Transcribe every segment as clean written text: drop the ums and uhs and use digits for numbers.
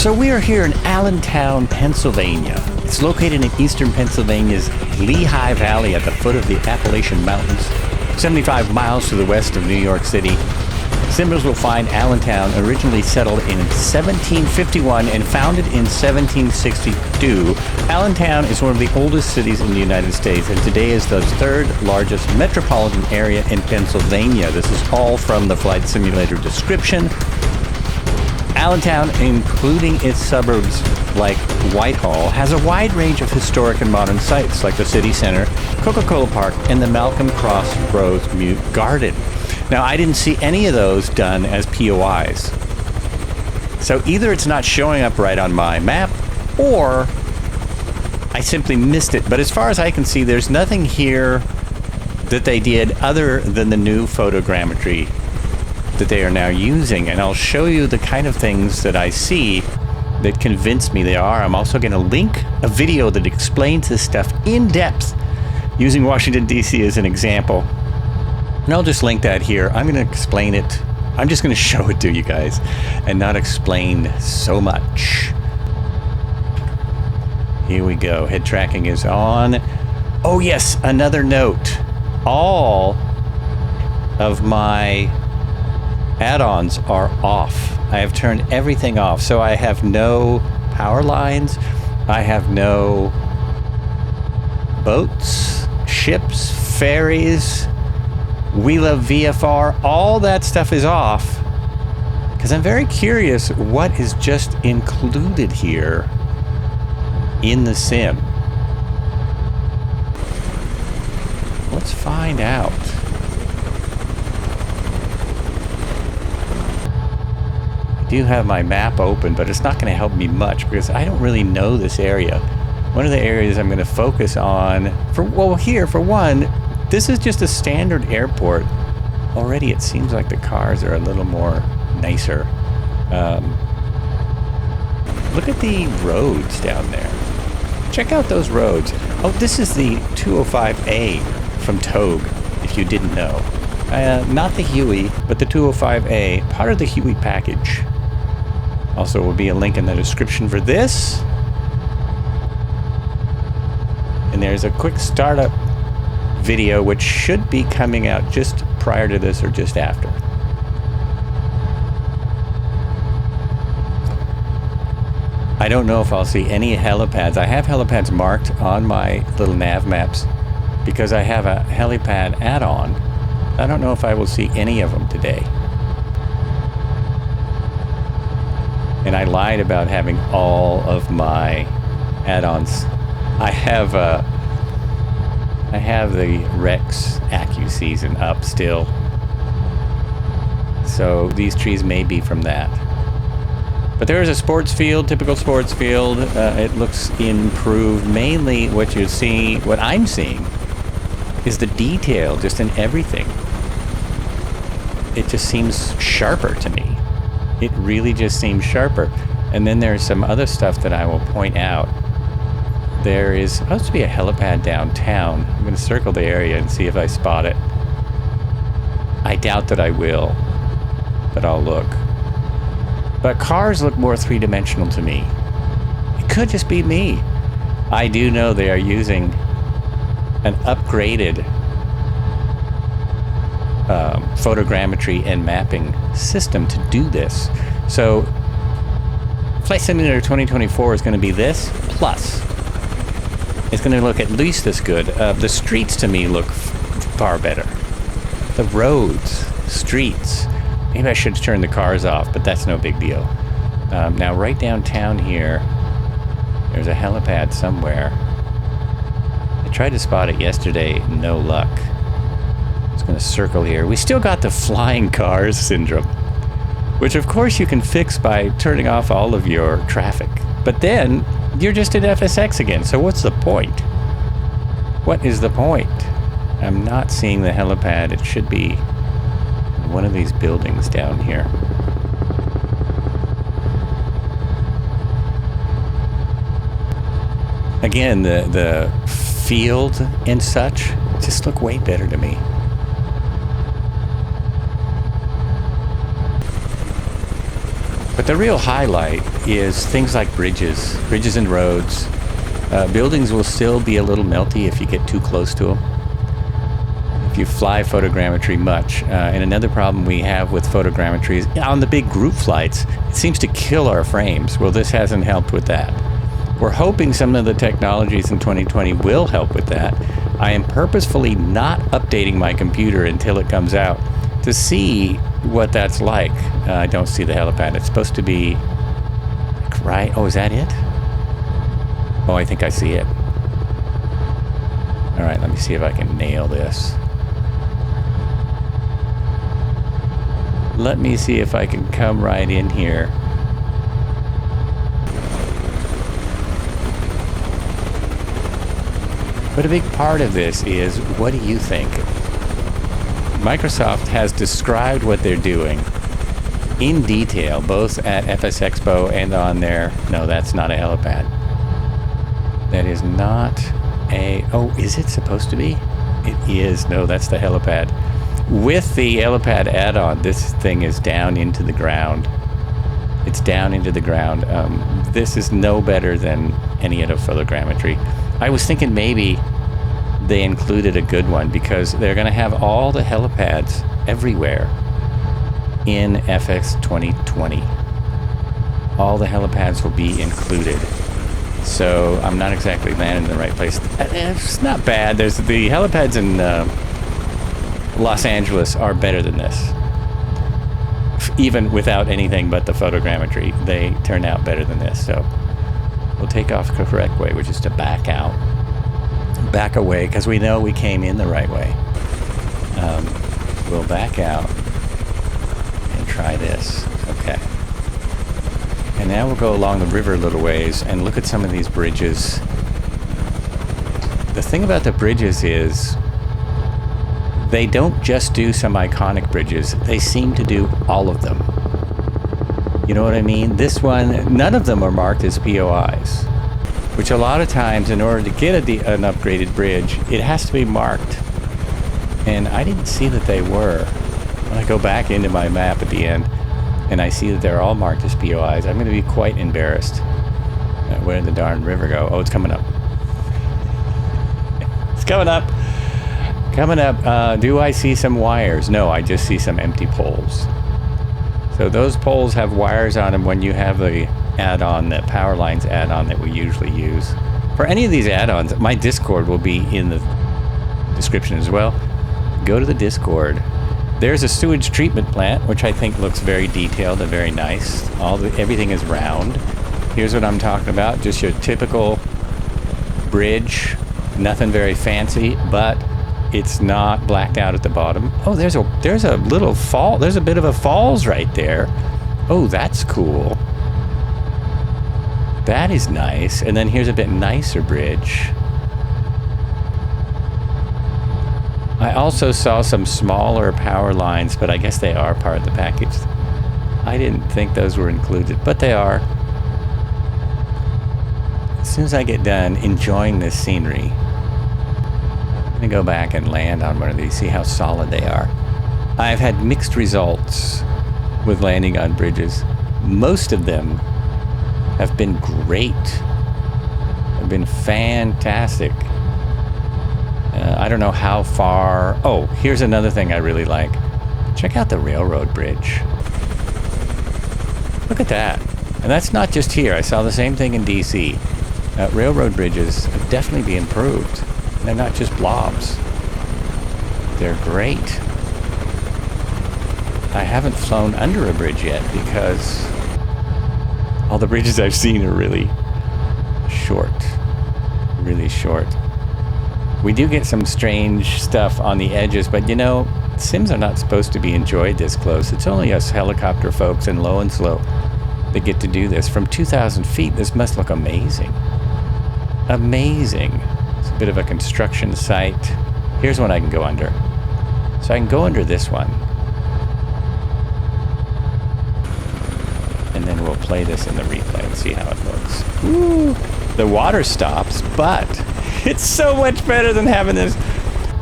So we are here in Allentown, Pennsylvania. It's located in eastern Pennsylvania's Lehigh Valley at the foot of the Appalachian Mountains, 75 miles to the west of New York City. Symbols will find Allentown originally settled in 1751 and founded in 1762. Allentown is one of the oldest cities in the United States and today is the third largest metropolitan area in Pennsylvania. This is all from the flight simulator description. Allentown, including its suburbs like Whitehall, has a wide range of historic and modern sites like the city center, Coca-Cola Park, and the Malcolm Crossroads Mute Garden. Now, I didn't see any of those done as POIs. So either it's not showing up right on my map, or I simply missed it. But as far as I can see, there's nothing here that they did other than the new photogrammetry that they are now using. And I'll show you the kind of things that I see that convince me they are. I'm also going to link a video that explains this stuff in depth using Washington, D.C. as an example. And I'll just link that here. I'm going to explain it. I'm just going to show it to you guys and not explain so much. Here we go. Head tracking is on. Oh yes, another note. All of my add-ons are off. I have turned everything off. So I have no power lines. I have no boats, ships, ferries. We Love VFR, all that stuff is off because I'm very curious what is just included here in the sim. Let's find out. I do have my map open, but it's not going to help me much because I don't really know this area. One of the areas I'm going to focus on, here for one, this is just a standard airport. Already it seems like the cars are a little more nicer. Look at the roads down there. Check out those roads. Oh, this is the 205A from Togue, if you didn't know. Not the Huey, but the 205A, part of the Huey package. Also will be a link in the description for this. And there's a quick startup video which should be coming out just prior to this or just after. I don't know if I'll see any helipads. I have helipads marked on my little nav maps because I have a helipad add-on. I don't know if I will see any of them today. And I lied about having all of my add-ons. I have the Rex AccuSeason up still. So these trees may be from that. But there is a sports field, typical sports field. It looks improved. Mainly what I'm seeing is the detail just in everything. It just seems sharper to me. It really just seems sharper. And then there's some other stuff that I will point out. There is supposed to be a helipad downtown. I'm going to circle the area and see if I spot it. I doubt that I will, but I'll look. But cars look more three-dimensional to me. It could just be me. I do know they are using an upgraded photogrammetry and mapping system to do this. So Flight Simulator 2024 is going to be this, plus it's going to look at least this good. The streets to me look far better. The roads, streets. Maybe I should turn the cars off, but that's no big deal. Now, right downtown here, there's a helipad somewhere. I tried to spot it yesterday, no luck. It's going to circle here. We still got the flying cars syndrome, which of course you can fix by turning off all of your traffic. But then you're just in FSX again, so what's the point? What is the point? I'm not seeing the helipad. It should be one of these buildings down here. Again, the field and such just look way better to me. But the real highlight is things like bridges and roads. Buildings will still be a little melty if you get too close to them, if you fly photogrammetry much. And another problem we have with photogrammetry is on the big group flights, it seems to kill our frames. Well, this hasn't helped with that. We're hoping some of the technologies in 2020 will help with that. I am purposefully not updating my computer until it comes out to see what that's like. I don't see the helipad. It's supposed to be like right. Oh, is that it? Oh, I think I see it. All right, let me see if I can nail this. Let me see if I can come right in here. But a big part of this is, what do you think? Microsoft has described what they're doing in detail, both at FS Expo and on their... No, that's not a helipad. That is not a... Oh, is it supposed to be? It is. No, that's the helipad. With the helipad add-on, this thing is down into the ground. It's down into the ground. This is no better than any other photogrammetry. I was thinking maybe they included a good one, because they're going to have all the helipads everywhere in FX 2020. All the helipads will be included. So I'm not exactly landing in the right place. It's not bad. There's the helipads in Los Angeles are better than this. Even without anything but the photogrammetry, they turn out better than this. So we'll take off the correct way, which is to back out. Back away, because we know we came in the right way. We'll back out and try this. Okay. And now we'll go along the river a little ways and look at some of these bridges. The thing about the bridges is they don't just do some iconic bridges. They seem to do all of them. You know what I mean? This one, none of them are marked as POIs. Which a lot of times, in order to get an upgraded bridge, it has to be marked. And I didn't see that they were. When I go back into my map at the end, and I see that they're all marked as POIs, I'm going to be quite embarrassed. Where did the darn river go? Oh, it's coming up. It's coming up. Coming up. Do I see some wires? No, I just see some empty poles. So those poles have wires on them when you have the add-on, the power lines add-on that we usually use. For any of these add-ons, my Discord will be in the description as well. Go to the Discord. There's a sewage treatment plant, which I think looks very detailed and very nice. Everything is round. Here's what I'm talking about. Just your typical bridge. Nothing very fancy, but it's not blacked out at the bottom. Oh, there's a little fall. There's a bit of a falls right there. Oh, that's cool. That is nice. And then here's a bit nicer bridge. I also saw some smaller power lines, but I guess they are part of the package. I didn't think those were included, but they are. As soon as I get done enjoying this scenery, I'm going to go back and land on one of these, see how solid they are. I've had mixed results with landing on bridges. Most of them have been great. Have been fantastic. I don't know how far... Oh, here's another thing I really like. Check out the railroad bridge. Look at that. And that's not just here. I saw the same thing in DC. Railroad bridges could definitely be improved. They're not just blobs. They're great. I haven't flown under a bridge yet because all the bridges I've seen are really short. Really short. We do get some strange stuff on the edges, but you know, sims are not supposed to be enjoyed this close. It's only us helicopter folks in low and slow that get to do this. From 2,000 feet, this must look amazing. Amazing. It's a bit of a construction site. Here's one I can go under. So I can go under this one. And then we'll play this in the replay and see how it looks. Ooh, the water stops, but it's so much better than having this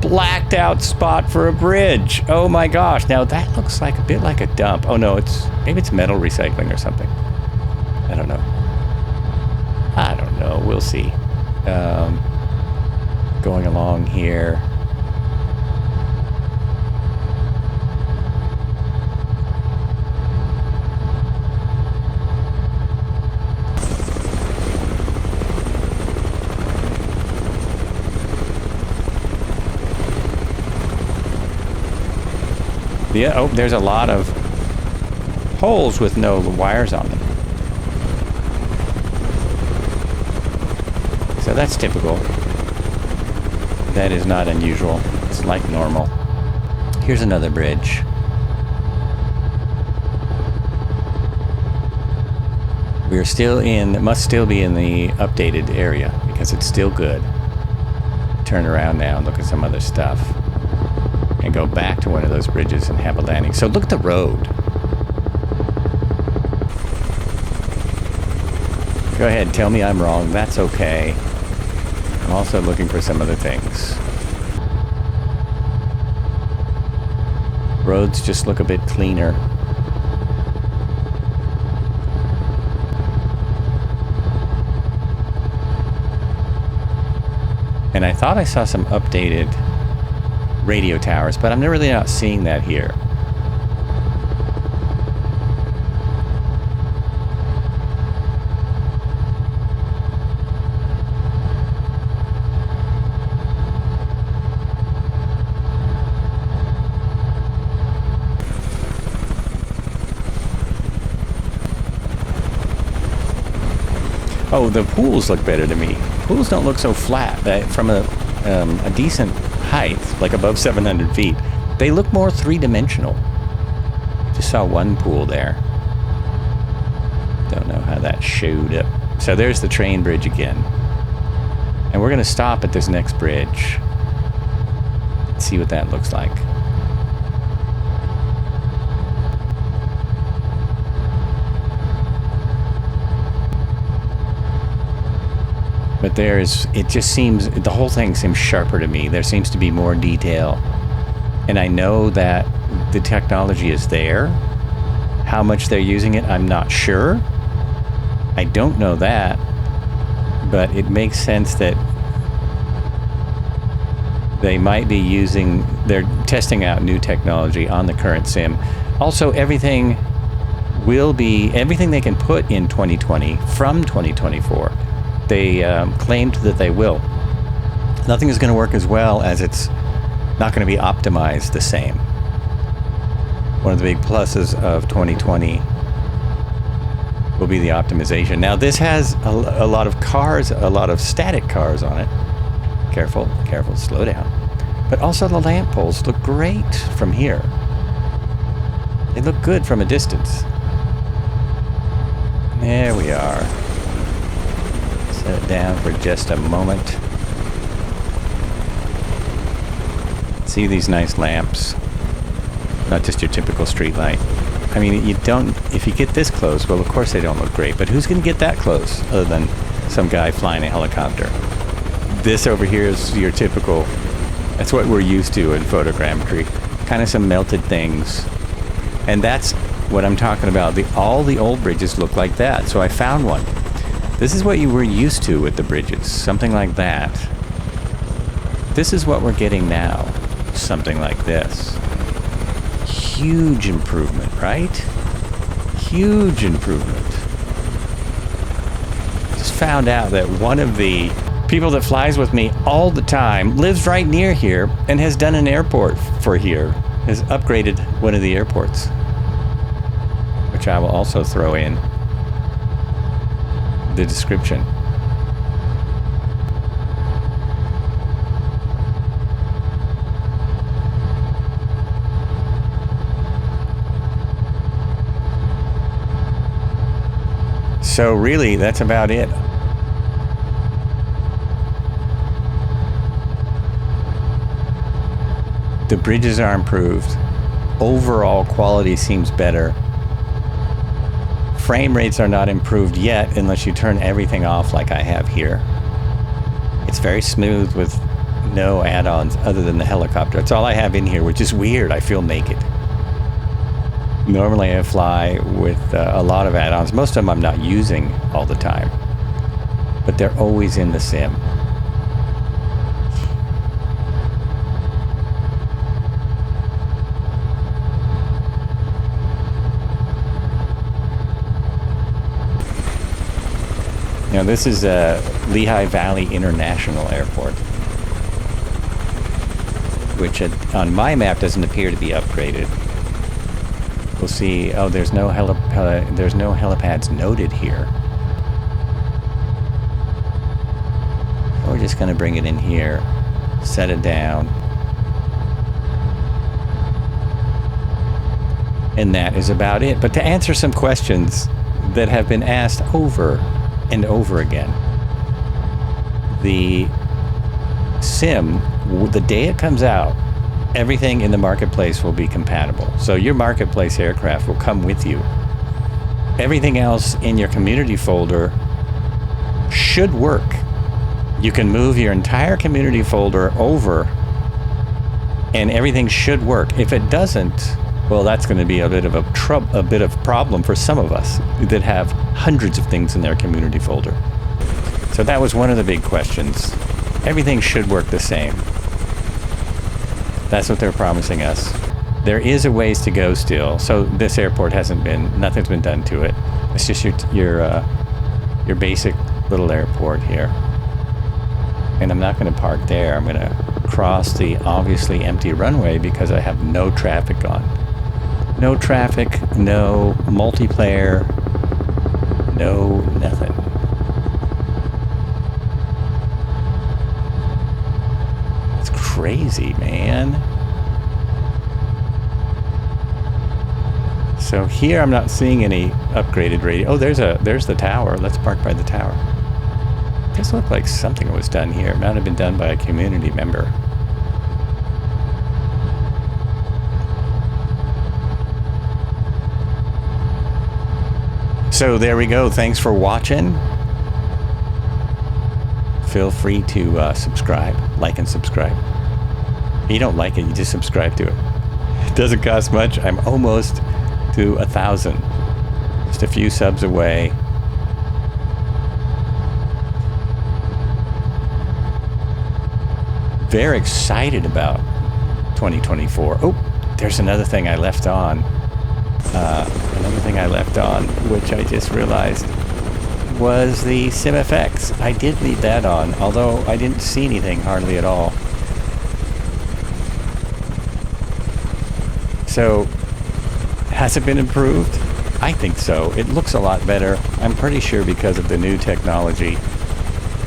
blacked out spot for a bridge. Oh my gosh. Now that looks like a bit like a dump. Oh no, maybe it's metal recycling or something. I don't know. We'll see. Going along here. Yeah, oh, there's a lot of holes with no wires on them. So that's typical. That is not unusual. It's like normal. Here's another bridge. We're still must still be in the updated area because it's still good. Turn around now and look at some other stuff. And go back to one of those bridges and have a landing. So look at the road. Go ahead, tell me I'm wrong. That's okay. I'm also looking for some other things. Roads just look a bit cleaner. And I thought I saw some updated radio towers, but I'm really not seeing that here. Oh, the pools look better to me. Pools don't look so flat. From a decent height, like above 700 feet, they look more three-dimensional. Just saw one pool there. Don't know how that showed up. So there's the train bridge again. And we're going to stop at this next bridge. See what that looks like. But it just seems, the whole thing seems sharper to me. There seems to be more detail. And I know that the technology is there. How much they're using it, I'm not sure. I don't know that. But it makes sense that they might be they're testing out new technology on the current sim. Also, everything they can put in 2020 from 2024. They claimed that they will. Nothing is going to work as well as it's not going to be optimized the same. One of the big pluses of 2020 will be the optimization. Now this has a lot of cars, a lot of static cars on it. Careful, slow down. But also the lamp poles look great from here. They look good from a distance. There we are. Set it down for just a moment. See these nice lamps. Not just your typical street light. I mean, if you get this close, well, of course they don't look great, but who's going to get that close other than some guy flying a helicopter? This over here is your typical, that's what we're used to in photogrammetry. Kind of some melted things. And that's what I'm talking about. All the old bridges look like that, so I found one. This is what you were used to with the bridges, something like that. This is what we're getting now, something like this. Huge improvement, right? Huge improvement. Just found out that one of the people that flies with me all the time lives right near here and has done an airport for here, has upgraded one of the airports, which I will also throw in the description. So really, that's about it. The bridges are improved. Overall quality seems better. Frame rates are not improved yet unless you turn everything off like I have here. It's very smooth with no add-ons other than the helicopter. That's all I have in here, which is weird. I feel naked. Normally I fly with a lot of add-ons. Most of them I'm not using all the time, but they're always in the sim. Now this is Lehigh Valley International Airport, which on my map doesn't appear to be upgraded. We'll see. Oh, there's no helipads noted here. We're just going to bring it in here, set it down, and that is about it. But to answer some questions that have been asked over and over again, the sim, the day it comes out, everything in the marketplace will be compatible. So your marketplace aircraft will come with you. Everything else in your community folder should work. You can move your entire community folder over and everything should work. If it doesn't, well, that's going to be a bit of a problem for some of us that have hundreds of things in their community folder. So that was one of the big questions. Everything should work the same. That's what they're promising us. There is a ways to go still. So this airport nothing's been done to it. It's just your basic little airport here. And I'm not going to park there. I'm going to cross the obviously empty runway because I have no traffic on. No traffic, no multiplayer, no nothing. It's crazy, man. So here I'm not seeing any upgraded radio. Oh, there's the tower. Let's park by the tower. This looked like something was done here. It might have been done by a community member. So there we go. Thanks for watching. Feel free to subscribe, like and subscribe. If you don't like it, you just subscribe to it. It doesn't cost much. I'm almost to 1,000. Just a few subs away. Very excited about 2024. Oh, there's another thing I left on. Which I just realized was the SimFX. I did leave that on, although I didn't see anything hardly at all. So, has it been improved? I think so. It looks a lot better. I'm pretty sure because of the new technology.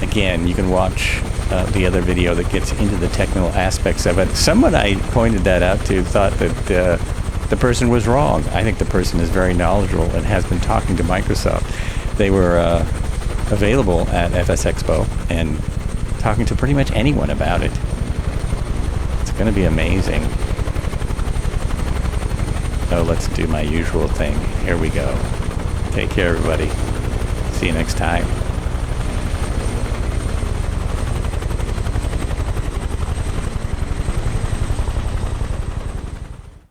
Again, you can watch the other video that gets into the technical aspects of it. Someone I pointed that out to thought that the person was wrong. I think the person is very knowledgeable and has been talking to Microsoft. They were available at FS Expo and talking to pretty much anyone about it. It's going to be amazing. So let's do my usual thing. Here we go. Take care, everybody. See you next time.